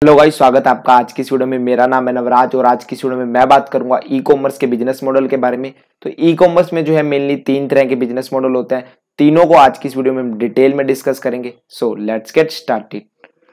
Hello guys, स्वागत है आपका आज की इस वीडियो में। मेरा नाम है नवराज और आज की इस वीडियो में मैं बात करूंगा ई कॉमर्स के बिजनेस मॉडल के बारे में। तो ई कॉमर्स में जो है मेनली तीन तरह के बिजनेस मॉडल होते हैं। तीनों को आज की इस वीडियो में डिटेल में डिस्कस करेंगे। So let's get started.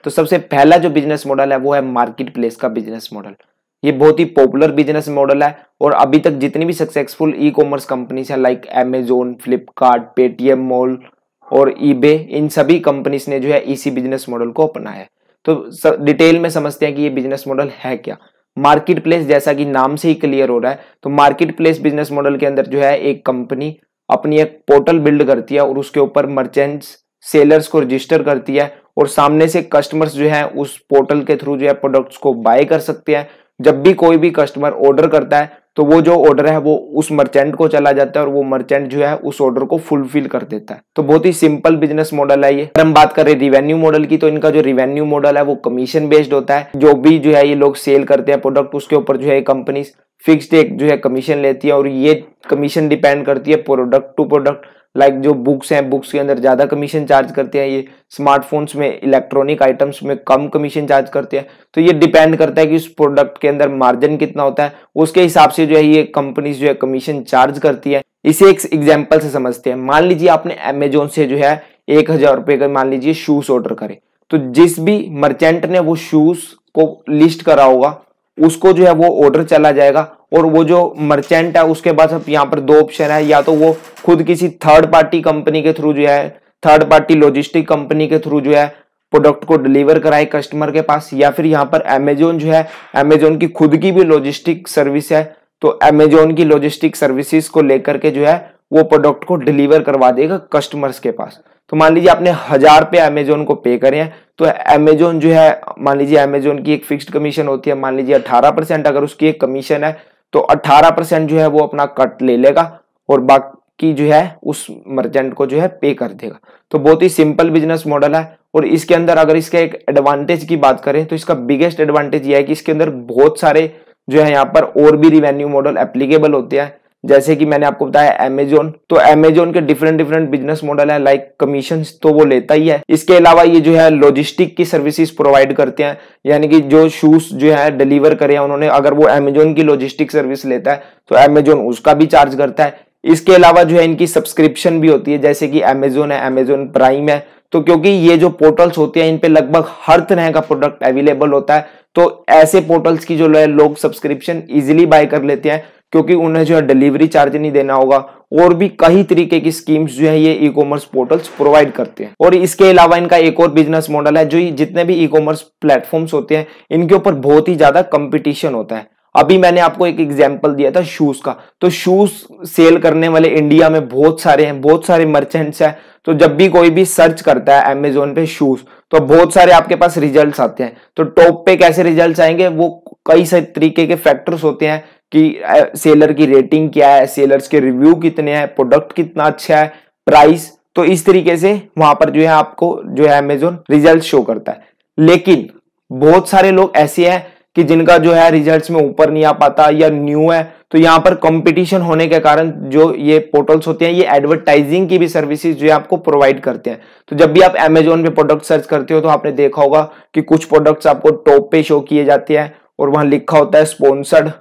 तो सबसे पहला जो बिजनेस मॉडल है वो है मार्केट प्लेस का बिजनेस मॉडल। ये बहुत ही पॉपुलर बिजनेस मॉडल है और अभी तक जितनी भी सक्सेसफुल ई कॉमर्स कंपनीज है like Amazon, Flipkart, Paytm mall और ईबे, इन सभी कंपनीज ने जो है इसी बिजनेस मॉडल को अपनाया है। तो डिटेल में समझते हैं कि ये बिजनेस मॉडल है क्या। मार्केट प्लेस, जैसा कि नाम से ही क्लियर हो रहा है, तो मार्केट प्लेस बिजनेस मॉडल के अंदर जो है एक कंपनी अपनी एक पोर्टल बिल्ड करती है और उसके ऊपर मर्चेंट्स, सेलर्स को रजिस्टर करती है और सामने से कस्टमर्स जो है उस पोर्टल के थ्रू जो है प्रोडक्ट्स को बाय कर सकते हैं। जब भी कोई भी कस्टमर ऑर्डर करता है तो वो जो ऑर्डर है वो उस मर्चेंट को चला जाता है और वो मर्चेंट जो है उस ऑर्डर को फुलफिल कर देता है। तो बहुत ही सिंपल बिजनेस मॉडल है ये। अगर हम बात करें रिवेन्यू मॉडल की, तो इनका जो रिवेन्यू मॉडल है वो कमीशन बेस्ड होता है। जो भी जो है ये लोग सेल करते हैं प्रोडक्ट, उसके ऊपर जो है कंपनी फिक्स्ड एक जो है कमीशन लेती है और ये कमीशन डिपेंड करती है प्रोडक्ट टू प्रोडक्ट। लाइक जो बुक्स हैं, बुक्स के अंदर ज्यादा कमीशन चार्ज करते हैं ये, स्मार्टफोन्स में, इलेक्ट्रॉनिक आइटम्स में कम कमीशन चार्ज करते हैं। तो ये डिपेंड करता है कि उस प्रोडक्ट के अंदर मार्जिन कितना होता है, उसके हिसाब से जो है ये कंपनीज जो है कमीशन चार्ज करती है। इसे एक एग्जांपल से समझते हैं। मान लीजिए आपने अमेजोन से जो है 1000 रुपए का मान लीजिए शूज ऑर्डर करे, तो जिस भी मर्चेंट ने वो शूज को लिस्ट करा होगा उसको जो है वो ऑर्डर चला जाएगा और वो जो मर्चेंट है उसके पास अब यहाँ पर दो ऑप्शन है। या तो वो खुद किसी थर्ड पार्टी कंपनी के थ्रू जो है, थर्ड पार्टी लॉजिस्टिक कंपनी के थ्रू जो है प्रोडक्ट को डिलीवर कराए कस्टमर के पास, या फिर यहाँ पर अमेजोन जो है, अमेजोन की खुद की भी लॉजिस्टिक सर्विस है, तो अमेजोन की लॉजिस्टिक सर्विसेज को लेकर के जो है वो प्रोडक्ट को डिलीवर करवा देगा कस्टमर्स के पास। तो मान लीजिए आपने 1000 रुपए अमेजोन को पे करे हैं, तो अमेजोन जो है, मान लीजिए अमेजोन की एक फिक्स्ड कमीशन होती है, मान लीजिए 18%। अगर उसकी एक कमीशन है तो 18% जो है वो अपना कट ले लेगा और बाकी जो है उस मर्चेंट को जो है पे कर देगा। तो बहुत ही सिंपल बिजनेस मॉडल है। और इसके अंदर अगर इसके एक एडवांटेज की बात करें तो इसका बिगेस्ट एडवांटेज ये है कि इसके अंदर बहुत सारे जो है यहाँ पर और भी रिवेन्यू मॉडल एप्लीकेबल होते हैं। जैसे कि मैंने आपको बताया अमेजोन, तो अमेजोन के डिफरेंट डिफरेंट बिजनेस मॉडल है। लाइक कमीशन तो वो लेता ही है, इसके अलावा ये जो है लॉजिस्टिक की सर्विसेज प्रोवाइड करते हैं। यानी कि जो शूज जो है डिलीवर करे उन्होंने, अगर वो अमेजोन की लॉजिस्टिक सर्विस लेता है तो अमेजोन उसका भी चार्ज करता है। इसके अलावा जो है इनकी सब्सक्रिप्शन भी होती है, जैसे कि अमेजोन है, अमेजोन प्राइम है। तो क्योंकि ये जो पोर्टल्स होते हैं इन पे लगभग हर तरह का प्रोडक्ट अवेलेबल होता है, तो ऐसे पोर्टल्स की जो है लोग सब्सक्रिप्शन इजीली बाय कर लेते हैं क्योंकि उन्हें जो है डिलीवरी चार्ज नहीं देना होगा। और भी कई तरीके की स्कीम्स जो है ये ई कॉमर्स पोर्टल्स प्रोवाइड करते हैं। और इसके अलावा इनका एक और बिजनेस मॉडल है, जो जितने भी ई कॉमर्स प्लेटफॉर्म्स होते हैं इनके ऊपर बहुत ही ज्यादा कंपटीशन होता है। अभी मैंने आपको एक एग्जांपल दिया था शूज का, तो शूज सेल करने वाले इंडिया में बहुत सारे हैं, बहुत सारे मर्चेंट्स हैं। तो जब भी कोई भी सर्च करता है अमेजोन पे शूज, तो बहुत सारे आपके पास रिजल्ट्स आते हैं। तो टॉप पे कैसे रिजल्ट्स आएंगे, वो कई सारे तरीके के फैक्टर्स होते हैं कि सेलर की रेटिंग क्या है, सेलर्स के रिव्यू कितने हैं, प्रोडक्ट कितना अच्छा है, प्राइस। तो इस तरीके से वहां पर जो है आपको जो है अमेजोन रिजल्ट शो करता है। लेकिन बहुत सारे लोग ऐसे हैं कि जिनका जो है रिजल्ट्स में ऊपर नहीं आ पाता या न्यू है। तो यहाँ पर कंपटीशन होने के कारण जो ये पोर्टल्स होते हैं ये एडवर्टाइजिंग की भी सर्विसेज जो है आपको प्रोवाइड करते हैं। तो जब भी आप अमेजोन पे प्रोडक्ट सर्च करते हो तो आपने देखा होगा कि कुछ प्रोडक्ट्स आपको टॉप पे शो किए जाते हैं और वहां लिखा होता है स्पॉन्सर्ड।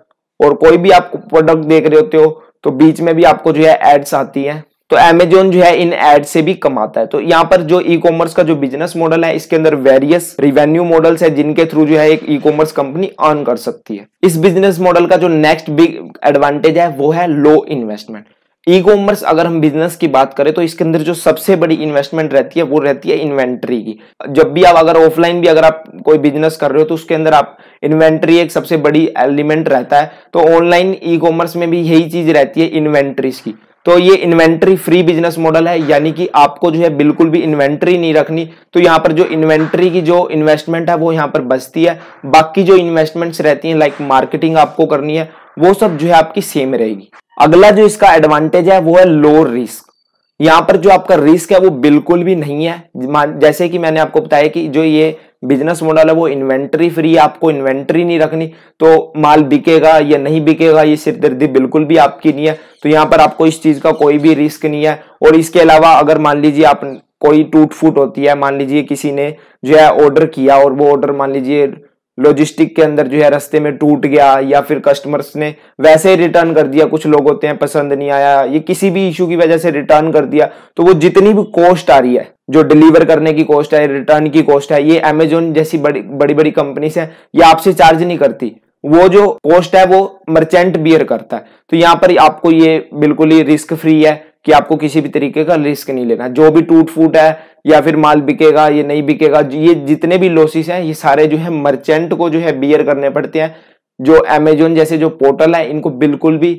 और कोई भी आप प्रोडक्ट देख रहे होते हो तो बीच में भी आपको जो है एड्स आती हैं। तो अमेजोन जो है इन एड से भी कमाता है। तो यहाँ पर जो ई कॉमर्स का जो बिजनेस मॉडल है इसके अंदर वेरियस रिवेन्यू मॉडल्स है जिनके थ्रू जो है एक ई कॉमर्स कंपनी अर्न कर सकती है। इस बिजनेस मॉडल का जो नेक्स्ट बिग एडवांटेज है वो है लो इन्वेस्टमेंट। ई कॉमर्स अगर हम बिजनेस की बात करें तो इसके अंदर जो सबसे बड़ी इन्वेस्टमेंट रहती है वो रहती है इन्वेंट्री की। जब भी आप अगर ऑफलाइन भी अगर आप कोई बिजनेस कर रहे हो तो उसके अंदर आप इन्वेंट्री एक सबसे बड़ी एलिमेंट रहता है। तो ऑनलाइन ई कॉमर्स में भी यही चीज रहती है इन्वेंट्रीज की। तो ये इन्वेंट्री फ्री बिजनेस मॉडल है, यानी कि आपको जो है बिल्कुल भी इन्वेंट्री नहीं रखनी। तो यहाँ पर जो इन्वेंट्री की जो इन्वेस्टमेंट है वो यहाँ पर बचती है। बाकी जो इन्वेस्टमेंट्स रहती हैं लाइक मार्केटिंग आपको करनी है वो सब जो है आपकी सेम रहेगी। अगला जो इसका एडवांटेज है वो है लो रिस्क। यहाँ पर जो आपका रिस्क है वो बिल्कुल भी नहीं है। जैसे कि मैंने आपको बताया कि जो ये बिजनेस मॉडल है वो इन्वेंट्री फ्री है, आपको इन्वेंट्री नहीं रखनी। तो माल बिकेगा या नहीं बिकेगा ये सिरदर्दी बिल्कुल भी आपकी नहीं है। तो यहाँ पर आपको इस चीज का कोई भी रिस्क नहीं है। और इसके अलावा अगर मान लीजिए आप कोई टूट फूट होती है, मान लीजिए किसी ने जो है ऑर्डर किया और वो ऑर्डर मान लीजिए लॉजिस्टिक के अंदर जो है रास्ते में टूट गया, या फिर कस्टमर्स ने वैसे ही रिटर्न कर दिया, कुछ लोग होते हैं पसंद नहीं आया, ये किसी भी इशू की वजह से रिटर्न कर दिया, तो वो जितनी भी कॉस्ट आ रही है, जो डिलीवर करने की कॉस्ट है, रिटर्न की कॉस्ट है, ये अमेजोन जैसी बड़ी बड़ी कंपनीज है ये आपसे चार्ज नहीं करती, वो जो कॉस्ट है वो मर्चेंट बियर करता है। तो यहाँ पर आपको ये बिल्कुल ही रिस्क फ्री है कि आपको किसी भी तरीके का रिस्क नहीं लेना। जो भी टूट फूट है या फिर माल बिकेगा ये नहीं बिकेगा, ये जितने भी लॉसेस हैं ये सारे जो है मर्चेंट को जो है बियर करने पड़ते हैं। जो अमेजोन जैसे जो पोर्टल है इनको बिल्कुल भी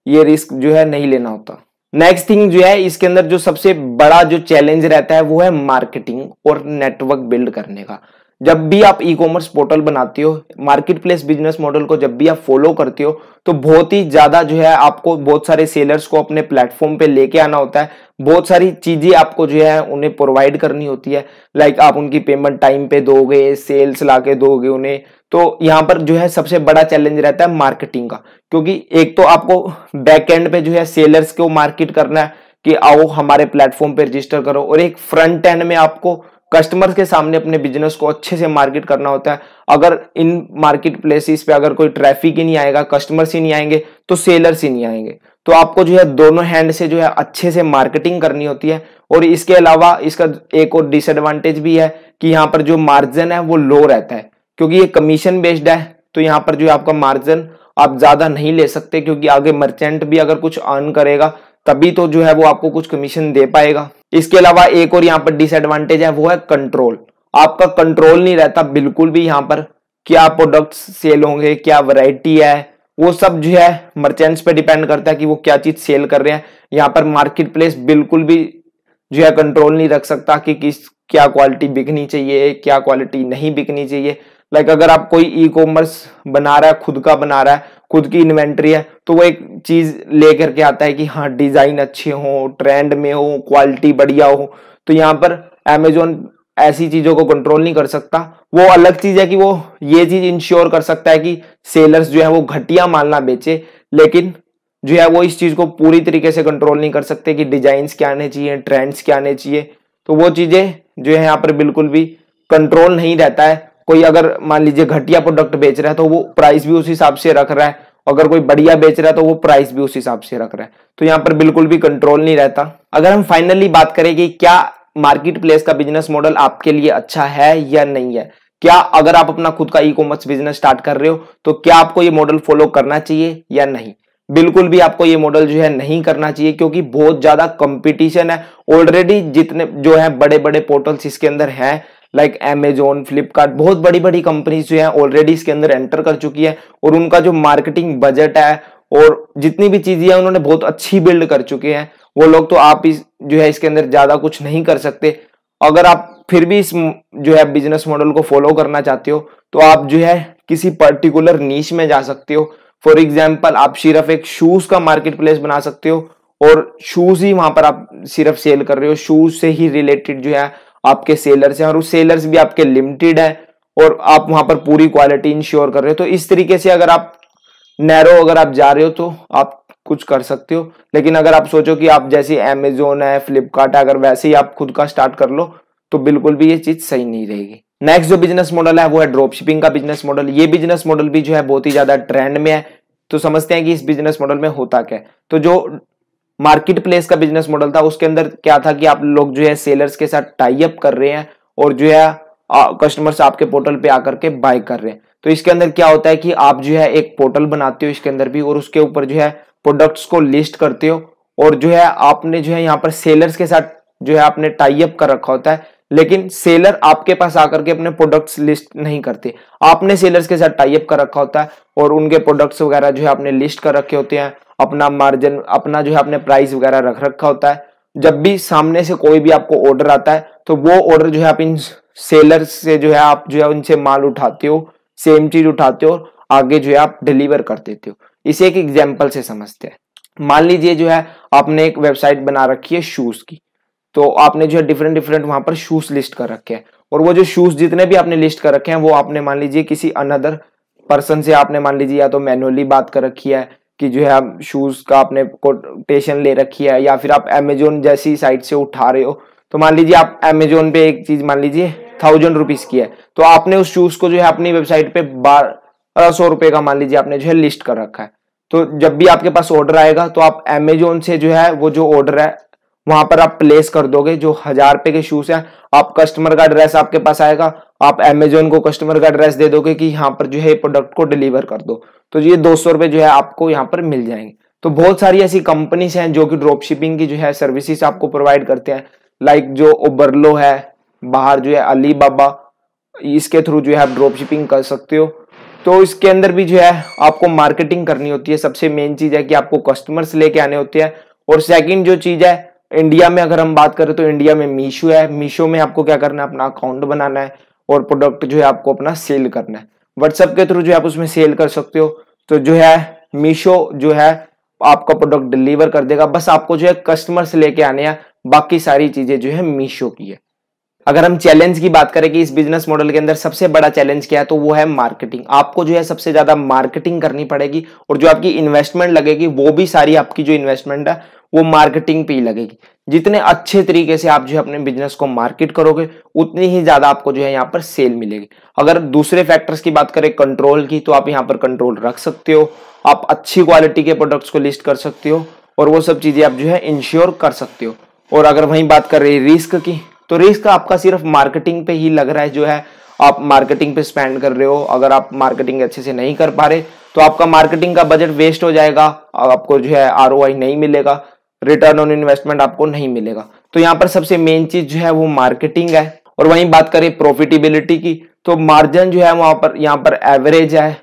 ये रिस्क जो है नहीं लेना होता। नेक्स्ट थिंग जो है इसके अंदर जो सबसे बड़ा जो चैलेंज रहता है वो है मार्केटिंग और नेटवर्क बिल्ड करने का। जब भी आप ई कॉमर्स पोर्टल बनाते हो, मार्केट प्लेस बिजनेस मॉडल को जब भी आप फॉलो करते हो, तो बहुत ही ज्यादा जो है आपको बहुत सारे सेलर्स को अपने प्लेटफॉर्म पे लेके आना होता है। बहुत सारी चीजें आपको जो है उन्हें प्रोवाइड करनी होती है। लाइक आप उनकी पेमेंट टाइम पे दोगे, सेल्स लाके दोगे उन्हें। तो यहाँ पर जो है सबसे बड़ा चैलेंज रहता है मार्केटिंग का, क्योंकि एक तो आपको बैक एंड पे जो है सेलर्स को मार्केट करना है कि आओ हमारे प्लेटफॉर्म पे रजिस्टर करो, और एक फ्रंट एंड में आपको कस्टमर्स के सामने अपने बिजनेस को अच्छे से मार्केट करना होता है। अगर इन मार्केट प्लेसेस पे अगर कोई ट्रैफिक ही नहीं आएगा, कस्टमर्स ही नहीं आएंगे, तो सेलर्स ही नहीं आएंगे। तो आपको जो है दोनों हैंड से जो है अच्छे से मार्केटिंग करनी होती है। और इसके अलावा इसका एक और डिसएडवांटेज भी है कि यहाँ पर जो मार्जिन है वो लो रहता है, क्योंकि ये कमीशन बेस्ड है। तो यहाँ पर जो है आपका मार्जिन आप ज्यादा नहीं ले सकते, क्योंकि आगे मर्चेंट भी अगर कुछ अर्न करेगा तभी तो जो है वो आपको कुछ कमीशन दे पाएगा। इसके अलावा एक और यहाँ पर डिसएडवांटेज है वो है कंट्रोल। आपका कंट्रोल नहीं रहता बिल्कुल भी यहाँ पर, क्या प्रोडक्ट्स सेल होंगे, क्या वैरायटी है, वो सब जो है मर्चेंट्स पे डिपेंड करता है कि वो क्या चीज सेल कर रहे हैं। यहाँ पर मार्केट प्लेस बिल्कुल भी जो है कंट्रोल नहीं रख सकता कि किस क्या क्वालिटी बिकनी चाहिए, क्या क्वालिटी नहीं बिकनी चाहिए। लाइक अगर आप कोई ई कॉमर्स बना रहा है, खुद का बना रहा है, खुद की इन्वेंट्री है, तो वो एक चीज लेकर के आता है कि हाँ डिजाइन अच्छे हो, ट्रेंड में हो, क्वालिटी बढ़िया हो। तो यहाँ पर अमेजोन ऐसी चीजों को कंट्रोल नहीं कर सकता। वो अलग चीज है कि वो ये चीज इंश्योर कर सकता है कि सेलर्स जो है वो घटिया माल ना बेचे, लेकिन जो है वो इस चीज को पूरी तरीके से कंट्रोल नहीं कर सकते कि डिजाइन क्या आने चाहिए, ट्रेंड्स क्या आने चाहिए। तो वो चीजें जो है यहाँ पर बिल्कुल भी कंट्रोल नहीं रहता है। कोई अगर मान लीजिए घटिया प्रोडक्ट बेच रहा है तो वो प्राइस भी उस हिसाब से रख रहा है, अगर कोई बढ़िया बेच रहा है तो वो प्राइस भी उस हिसाब से रख रहा है। तो यहाँ पर बिल्कुल भी कंट्रोल नहीं रहता। अगर हम फाइनली बात करें कि क्या मार्केट प्लेस का बिजनेस मॉडल आपके लिए अच्छा है या नहीं है, क्या अगर आप अपना खुद का ई कॉमर्स बिजनेस स्टार्ट कर रहे हो तो क्या आपको ये मॉडल फॉलो करना चाहिए या नहीं। बिल्कुल भी आपको ये मॉडल जो है नहीं करना चाहिए, क्योंकि बहुत ज्यादा कंपटीशन है। ऑलरेडी जितने जो है बड़े बड़े पोर्टल्स इसके अंदर हैं, लाइक अमेजोन, फ्लिपकार्ट, बहुत बड़ी बड़ी कंपनीज जो है ऑलरेडी इसके अंदर एंटर कर चुकी है, और उनका जो मार्केटिंग बजट है और जितनी भी चीजें हैं उन्होंने बहुत अच्छी बिल्ड कर चुके हैं वो लोग। तो आप इस जो है इसके अंदर ज्यादा कुछ नहीं कर सकते। अगर आप फिर भी इस जो है बिजनेस मॉडल को फॉलो करना चाहते हो तो आप जो है किसी पर्टिकुलर नीश में जा सकते हो। फॉर एग्जाम्पल आप सिर्फ एक शूज का मार्केट प्लेस बना सकते हो, और शूज ही वहां पर आप सिर्फ सेल कर रहे हो, शूज से ही रिलेटेड जो है आपके सेलर्स हैं, और उस सेलर्स भी आपके लिमिटेड है, और आप वहां पर पूरी क्वालिटी इंश्योर कर रहे हो। तो इस तरीके से अगर आप नैरो अगर आप जा रहे हो तो आप कुछ कर सकते हो। लेकिन अगर आप सोचो कि आप जैसे अमेजोन है, फ्लिपकार्ट है, अगर वैसे ही आप खुद का स्टार्ट कर लो तो बिल्कुल भी ये चीज सही नहीं रहेगी। नेक्स्ट जो बिजनेस मॉडल है वो है ड्रॉप शिपिंग का बिजनेस मॉडल। ये बिजनेस मॉडल भी जो है बहुत ही ज्यादा ट्रेंड में है। तो समझते हैं कि इस बिजनेस मॉडल में होता क्या है। तो जो मार्केट प्लेस का बिजनेस मॉडल था उसके अंदर क्या था कि आप लोग जो है सेलर्स के साथ टाई अप कर रहे हैं, और जो है कस्टमर्स आपके पोर्टल पे आकर के बाय कर रहे हैं। तो इसके अंदर क्या होता है कि आप जो है एक पोर्टल बनाते हो इसके अंदर भी, और उसके ऊपर जो है प्रोडक्ट्स को लिस्ट करते हो, और जो है आपने जो है यहाँ पर सेलर्स के साथ जो है आपने टाई अप कर रखा होता है। लेकिन सेलर आपके पास आकर के अपने प्रोडक्ट्स लिस्ट नहीं करते, आपने सेलर्स के साथ टाई अप कर रखा होता है, और उनके प्रोडक्ट्स वगैरह जो है आपने लिस्ट कर रखे होते हैं, अपना मार्जिन, अपना जो है आपने प्राइस वगैरह रख रखा होता है। जब भी सामने से कोई भी आपको ऑर्डर आता है तो वो ऑर्डर जो है आप इन सेलर्स से जो है आप जो है उनसे माल उठाते हो, सेम चीज उठाते हो, आगे जो है आप डिलीवर कर देते हो। इसे एक एग्जांपल से समझते हैं। मान लीजिए जो है आपने एक वेबसाइट बना रखी है शूज की, तो आपने जो है डिफरेंट वहां पर शूज लिस्ट कर रखे हैं, और वो जो शूज जितने भी आपने लिस्ट कर रखे हैं वो आपने मान लीजिए किसी अनदर पर्सन से आपने मान लीजिए या तो मैनुअली बात कर रखी है कि जो है आप शूज का आपने कोटेशन ले रखी है, या फिर आप अमेजोन जैसी साइट से उठा रहे हो। तो मान लीजिए आप अमेजोन पे एक चीज मान लीजिए 1000 रुपीज की है, तो आपने उस शूज को जो है अपनी वेबसाइट पे 1200 रुपए का मान लीजिए आपने जो है लिस्ट कर रखा है। तो जब भी आपके पास ऑर्डर आएगा तो आप अमेजोन से जो है वो जो ऑर्डर है वहां पर आप प्लेस कर दोगे। जो 1000 रुपए के शूज है, आप कस्टमर का एड्रेस आपके पास आएगा, आप अमेजोन को कस्टमर का एड्रेस दे दोगे कि यहाँ पर जो है प्रोडक्ट को डिलीवर कर दो, तो ये 200 रुपए जो है आपको यहाँ पर मिल जाएंगे। तो बहुत सारी ऐसी कंपनीज हैं जो कि ड्रॉप शिपिंग की जो है सर्विसेज आपको प्रोवाइड करते हैं, लाइक जो ओबरलो है, बाहर जो है अलीबाबा, इसके थ्रू जो है आप ड्रॉप शिपिंग कर सकते हो। तो इसके अंदर भी जो है आपको मार्केटिंग करनी होती है। सबसे मेन चीज है कि आपको कस्टमर्स लेके आने होते हैं। और सेकंड जो चीज है, इंडिया में अगर हम बात करें तो इंडिया में मीशो है। मीशो में आपको क्या करना है, अपना अकाउंट बनाना है और प्रोडक्ट जो है आपको अपना सेल करना है। व्हाट्सएप के थ्रू जो है आप उसमें सेल कर सकते हो। तो जो है मीशो जो है आपका प्रोडक्ट डिलीवर कर देगा, बस आपको जो है कस्टमर से लेके आने हैं, बाकी सारी चीजें जो है मीशो की है। अगर हम चैलेंज की बात करें कि इस बिजनेस मॉडल के अंदर सबसे बड़ा चैलेंज क्या है, तो वो है मार्केटिंग। आपको जो है सबसे ज्यादा मार्केटिंग करनी पड़ेगी और जो आपकी इन्वेस्टमेंट लगेगी वो भी सारी आपकी जो इन्वेस्टमेंट है वो मार्केटिंग पे ही लगेगी। जितने अच्छे तरीके से आप जो है अपने बिजनेस को मार्केट करोगे उतनी ही ज्यादा आपको जो है यहाँ पर सेल मिलेगी। अगर दूसरे फैक्टर्स की बात करें कंट्रोल की, तो आप यहाँ पर कंट्रोल रख सकते हो, आप अच्छी क्वालिटी के प्रोडक्ट्स को लिस्ट कर सकते हो और वो सब चीजें आप जो है इंश्योर कर सकते हो। और अगर वहीं बात कर रही रिस्क की, तो रिस्क आपका सिर्फ मार्केटिंग पे ही लग रहा है, जो है आप मार्केटिंग पे स्पेंड कर रहे हो। अगर आप मार्केटिंग अच्छे से नहीं कर पा रहे तो आपका मार्केटिंग का बजट वेस्ट हो जाएगा, आपको जो है आरओआई नहीं मिलेगा, रिटर्न ऑन इन्वेस्टमेंट आपको नहीं मिलेगा। तो यहाँ पर सबसे मेन चीज जो है वो मार्केटिंग है। और वहीं बात करें प्रॉफिटेबिलिटी की, तो मार्जिन जो है वहां पर यहाँ पर एवरेज है।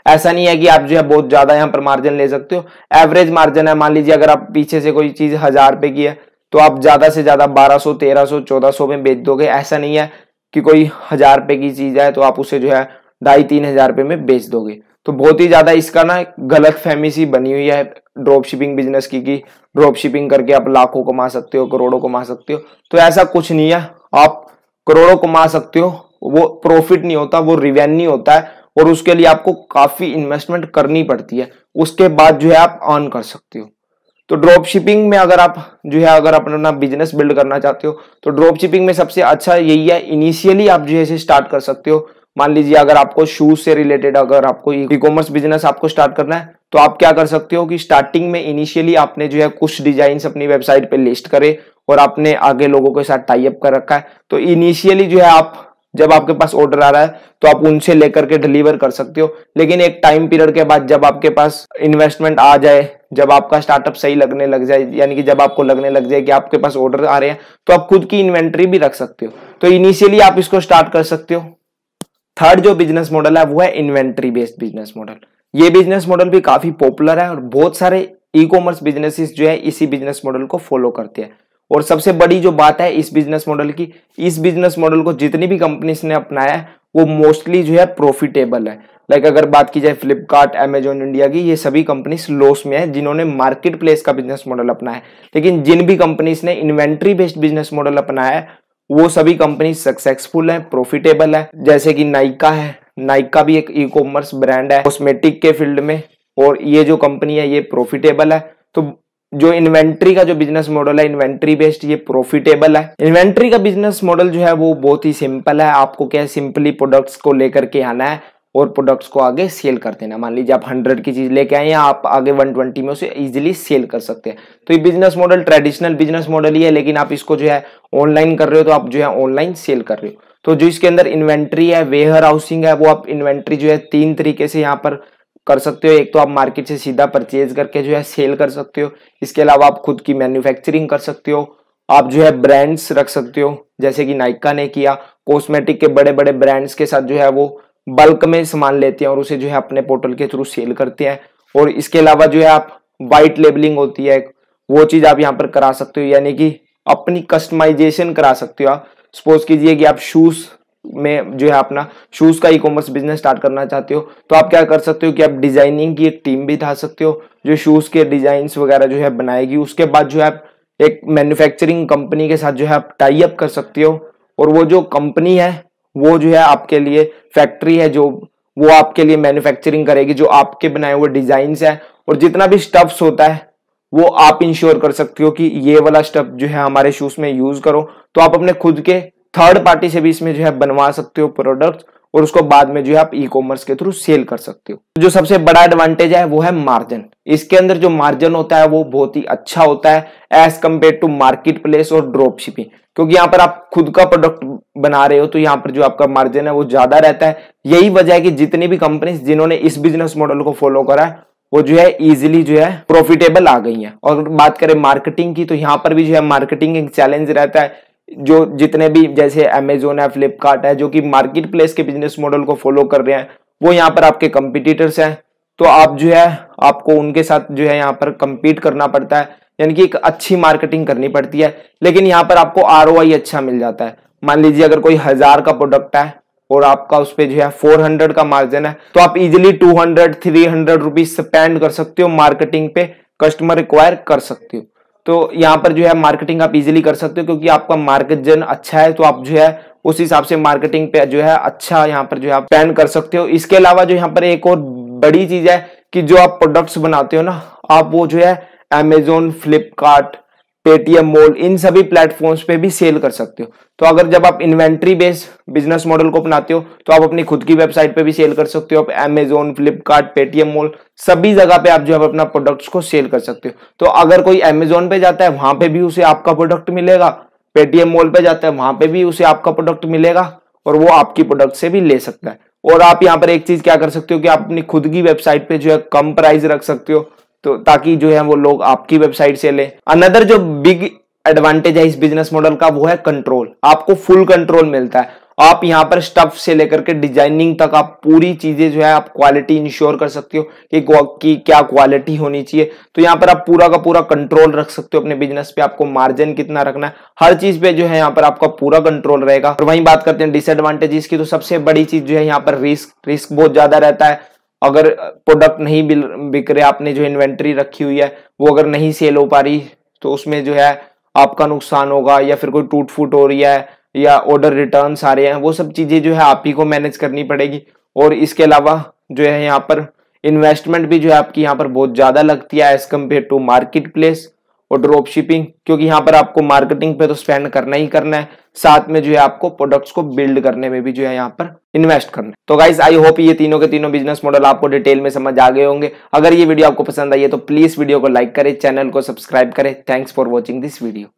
ऐसा नहीं है कि आप जो है बहुत ज्यादा यहाँ पर मार्जिन ले सकते हो, एवरेज मार्जिन है। मान लीजिए अगर आप पीछे से कोई चीज 1000 रुपए की है तो आप ज्यादा से ज्यादा 1200, 1300, 1400 में बेच दोगे। ऐसा नहीं है कि कोई 1000 रुपए की चीज है तो आप उसे जो है 2500-3000 रुपए में बेच दोगे। तो बहुत ही ज्यादा इसका ना गलत फहमी सी बनी हुई है ड्रॉप शिपिंग बिजनेस की, कि ड्रॉप शिपिंग करके आप लाखों कमा सकते हो, करोड़ों कमा सकते हो। तो ऐसा कुछ नहीं है, आप करोड़ों कमा सकते हो, वो प्रॉफिट नहीं होता, वो रिवेन्यू होता है और उसके लिए आपको काफी इन्वेस्टमेंट करनी पड़ती है, उसके बाद जो है आप अर्न कर सकते हो। तो ड्रॉप शिपिंग में अगर आप जो है अगर अपना बिजनेस बिल्ड करना चाहते हो तो ड्रॉप शिपिंग में सबसे अच्छा यही है, इनिशियली आप जो है स्टार्ट कर सकते हो। मान लीजिए अगर आपको शूज से रिलेटेड अगर आपको ई कॉमर्स बिजनेस आपको स्टार्ट करना है तो आप क्या कर सकते हो कि स्टार्टिंग में इनिशियली आपने जो है कुछ डिजाइन्स अपनी वेबसाइट पे लिस्ट करे और आपने आगे लोगों के साथ टाई अप कर रखा है। तो इनिशियली जो है आप जब आपके पास ऑर्डर आ रहा है तो आप उनसे लेकर के डिलीवर कर सकते हो। लेकिन एक टाइम पीरियड के बाद जब आपके पास इन्वेस्टमेंट आ जाए, जब आपका स्टार्टअप सही लगने लग जाए, यानी कि जब आपको लगने लग जाए कि आपके पास ऑर्डर आ रहे हैं, तो आप खुद की इन्वेंट्री भी रख सकते हो। तो इनिशियली आप इसको स्टार्ट कर सकते हो। थर्ड जो बिजनेस मॉडल है वो है इन्वेंट्री बेस्ड बिजनेस मॉडल। ये बिजनेस मॉडल भी काफी पॉपुलर है और बहुत सारे ई कॉमर्स बिजनेसेस जो है इसी बिजनेस मॉडल को फॉलो करते हैं। और सबसे बड़ी जो बात है इस बिजनेस मॉडल की, इस बिजनेस मॉडल को जितनी भी कंपनीज ने अपनाया है वो मोस्टली जो है प्रॉफिटेबल है। लाइक अगर बात की जाए फ्लिपकार्ट, अमेजॉन इंडिया की, ये सभी कंपनीज लॉस में है जिन्होंने मार्केट प्लेस का बिजनेस मॉडल अपनाया है। लेकिन जिन भी कंपनीज ने इन्वेंट्री बेस्ड बिजनेस मॉडल अपनाया है वो सभी कंपनी सक्सेसफुल है, प्रॉफिटेबल है। जैसे कि नाइका है, नाइका भी एक ई कॉमर्स ब्रांड है कॉस्मेटिक के फील्ड में, और ये जो कंपनी है ये प्रॉफिटेबल है। तो जो इन्वेंट्री का जो बिजनेस मॉडल है इन्वेंट्री बेस्ड, ये प्रॉफिटेबल है। इन्वेंट्री का बिजनेस मॉडल जो है वो बहुत ही सिंपल है। आपको क्या है, सिंपली प्रोडक्ट्स को लेकर के आना है और प्रोडक्ट्स को आगे सेल कर देना। मान लीजिए आप 100 की चीज लेके आए हैं, आप आगे 120 में उसे इजीली सेल कर सकते हैं। तो ये business model traditional business model ही है, लेकिन आप इसको जो है ऑनलाइन कर रहे हो तो आप जो है ऑनलाइन सेल कर रहे हो। तो जो इसके अंदर इन्वेंट्री है, वेयर हाउसिंग है, वो आप इन्वेंट्री जो है 3 तरीके से यहाँ पर कर सकते हो। एक तो आप मार्केट से सीधा परचेज करके जो है सेल कर सकते हो। इसके अलावा आप खुद की मैन्युफैक्चरिंग कर सकते हो। आप जो है ब्रांड्स रख सकते हो, जैसे कि नाइका ने किया, कॉस्मेटिक के बड़े बड़े ब्रांड्स के साथ जो है वो बल्क में सामान लेते हैं और उसे जो है अपने पोर्टल के थ्रू सेल करते हैं। और इसके अलावा जो है आप वाइट लेबलिंग होती है वो चीज आप यहाँ पर करा सकते हो, यानी कि अपनी कस्टमाइजेशन करा सकते हो। आप सपोज कीजिए कि आप शूज में जो है अपना शूज का ई कॉमर्स बिजनेस स्टार्ट करना चाहते हो, तो आप क्या कर सकते हो कि आप डिजाइनिंग की एक टीम भी ला सकते हो जो शूज के डिजाइन्स वगैरह जो है बनाएगी। उसके बाद जो है आप एक मैन्युफैक्चरिंग कंपनी के साथ जो है आप टाई अप कर सकते हो और वो जो कंपनी है वो जो है आपके लिए फैक्ट्री है जो वो आपके लिए मैन्युफैक्चरिंग करेगी जो आपके बनाए हुए डिजाइन्स है। और जितना भी स्टफ्स होता है वो आप इंश्योर कर सकते हो कि ये वाला स्टेप जो है हमारे शूज में यूज करो। तो आप अपने खुद के थर्ड पार्टी से भी इसमें जो है बनवा सकते हो प्रोडक्ट, और उसको बाद में जो है आप ई कॉमर्स के थ्रू सेल कर सकते हो। जो सबसे बड़ा एडवांटेज है वो है मार्जिन। इसके अंदर जो मार्जिन होता है वो बहुत ही अच्छा होता है as compare to marketplace और ड्रॉप शिपिंग, क्योंकि यहाँ पर आप खुद का प्रोडक्ट बना रहे हो तो यहाँ पर जो आपका मार्जिन है वो ज्यादा रहता है। यही वजह है कि जितनी भी कंपनी जिन्होंने इस बिजनेस मॉडल को फॉलो करा है वो जो है इजीली जो है प्रॉफिटेबल आ गई है। और बात करें मार्केटिंग की, तो यहाँ पर भी जो है मार्केटिंग एक चैलेंज रहता है। जो जितने भी जैसे अमेजोन है, फ्लिपकार्ट है, जो कि मार्केट प्लेस के बिजनेस मॉडल को फॉलो कर रहे हैं, वो यहाँ पर आपके कंपिटिटर्स हैं। तो आप जो है आपको उनके साथ जो है यहाँ पर compete करना पड़ता है, यानी कि एक अच्छी मार्केटिंग करनी पड़ती है। लेकिन यहाँ पर आपको ROI अच्छा मिल जाता है। मान लीजिए अगर कोई 1000 का प्रोडक्ट है और आपका उस पर जो है 400 का मार्जिन है, तो आप इजिली 200-300 रुपीज स्पेंड कर सकते हो मार्केटिंग पे, कस्टमर रिक्वायर कर सकते हो। तो यहाँ पर जो है मार्केटिंग आप इजीली कर सकते हो, क्योंकि आपका मार्केट अच्छा है तो आप जो है उस हिसाब से मार्केटिंग पे जो है अच्छा यहाँ पर जो है आप स्पेंड कर सकते हो। इसके अलावा जो यहाँ पर एक और बड़ी चीज है कि जो आप प्रोडक्ट्स बनाते हो ना, आप वो जो है अमेजोन, फ्लिपकार्ट, पेटीएम मॉल, इन सभी प्लेटफॉर्म्स पे भी सेल कर सकते हो। तो अगर जब आप इन्वेंट्री बेस्ड बिजनेस मॉडल को अपनाते हो तो आप अपनी खुद की वेबसाइट पे भी सेल कर सकते हो। आप अमेजोन, फ्लिपकार्ट, पेटीएम मॉल सभी जगह पे आप जो है अपना प्रोडक्ट्स को सेल कर सकते हो। तो अगर कोई अमेजोन पे जाता है वहां पे भी उसे आपका प्रोडक्ट मिलेगा, पेटीएम मॉल पे जाता है वहां पे भी उसे आपका प्रोडक्ट मिलेगा, और वो आपकी प्रोडक्ट से भी ले सकता है। और आप यहाँ पर एक चीज क्या कर सकते हो कि आप अपनी खुद की वेबसाइट पे जो है कम प्राइस रख सकते हो, तो ताकि जो है वो लोग आपकी वेबसाइट से ले। अनदर जो बिग एडवांटेज है इस बिजनेस मॉडल का वो है कंट्रोल। आपको फुल कंट्रोल मिलता है। आप यहाँ पर स्टफ से लेकर के डिजाइनिंग तक आप पूरी चीजें जो है आप क्वालिटी इंश्योर कर सकते हो कि क्या क्वालिटी होनी चाहिए। तो यहाँ पर आप पूरा का पूरा कंट्रोल रख सकते हो अपने बिजनेस पे। आपको मार्जिन कितना रखना है, हर चीज पे जो है यहाँ पर आपका पूरा कंट्रोल रहेगा। और वहीं बात करते हैं डिसएडवांटेजेस की, तो सबसे बड़ी चीज जो है यहाँ पर रिस्क बहुत ज्यादा रहता है। अगर प्रोडक्ट नहीं बिक रहे, आपने जो इन्वेंट्री रखी हुई है वो अगर नहीं सेल हो पा रही, तो उसमें जो है आपका नुकसान होगा, या फिर कोई टूट फूट हो रही है या ऑर्डर रिटर्न्स आ रहे हैं, वो सब चीजें जो है आप ही को मैनेज करनी पड़ेगी। और इसके अलावा जो है यहाँ पर इन्वेस्टमेंट भी जो है आपकी यहाँ पर बहुत ज्यादा लगती है as compare to marketplace और ड्रॉप शिपिंग, क्योंकि यहाँ पर आपको मार्केटिंग पे तो स्पेंड करना ही करना है, साथ में जो है आपको प्रोडक्ट्स को बिल्ड करने में भी जो है यहाँ पर इन्वेस्ट करना है। तो गाइस आई होप ये तीनों के तीनों बिजनेस मॉडल आपको डिटेल में समझ आ गए होंगे। अगर ये वीडियो आपको पसंद आई है तो प्लीज वीडियो को लाइक करें, चैनल को सब्सक्राइब करें। Thanks for watching this video.